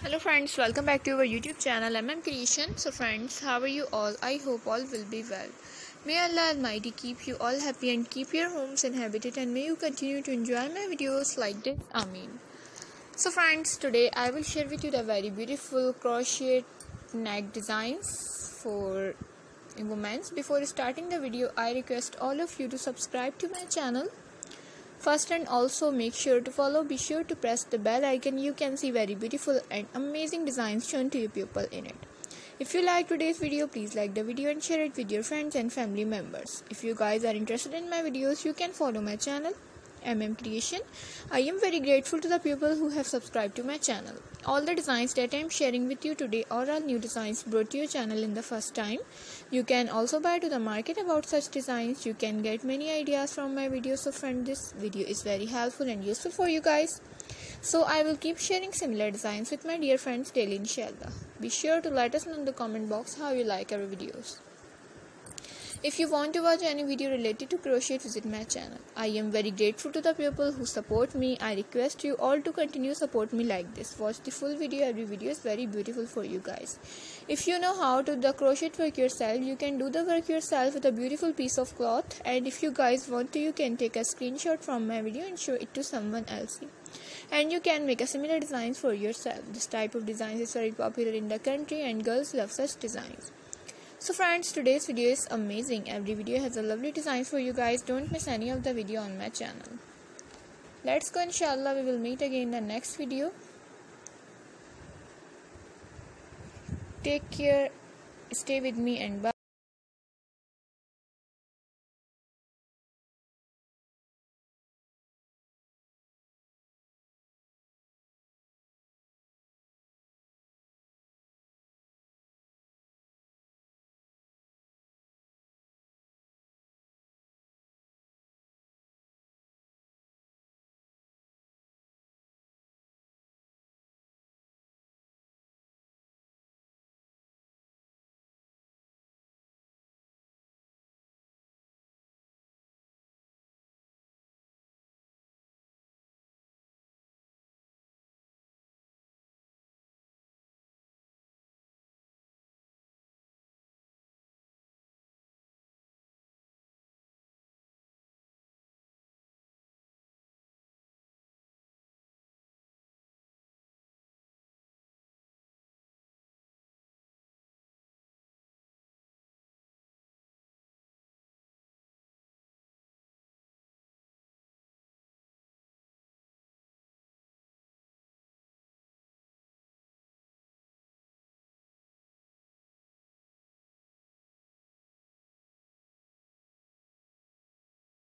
Hello friends, welcome back to our YouTube channel Creation. So friends, how are you all? I hope all will be well. May Allah Almighty keep you all happy and keep your homes inhabited, and may you continue to enjoy my videos like this. Ameen. So friends, today I will share with you the very beautiful crochet neck designs for women. Before starting the video, I request all of you to subscribe to my channel first, and also make sure to follow. Be sure to press the bell icon. You can see very beautiful and amazing designs shown to your pupil in it. If you like today's video, please like the video and share it with your friends and family members. If you guys are interested in my videos, you can follow my channel Creation. I am very grateful to the people who have subscribed to my channel. All the designs that I am sharing with you today are all new designs brought to your channel in the first time. You can also buy to the market about such designs. You can get many ideas from my videos. So friend, this video is very helpful and useful for you guys. So I will keep sharing similar designs with my dear friends daily, inshallah. Be sure to let us know in the comment box how you like our videos. If you want to watch any video related to crochet, visit my channel. I am very grateful to the people who support me. I request you all to continue support me like this. Watch the full video. Every video is very beautiful for you guys. If you know how to do the crochet work yourself, you can do the work yourself with a beautiful piece of cloth. And if you guys want to, you can take a screenshot from my video and show it to someone else. And you can make a similar designs for yourself. This type of designs is very popular in the country and girls love such designs. So friends, today's video is amazing. Every video has a lovely design for you guys. Don't miss any of the video on my channel. Let's go, inshallah. We will meet again in the next video. Take care, stay with me, and bye.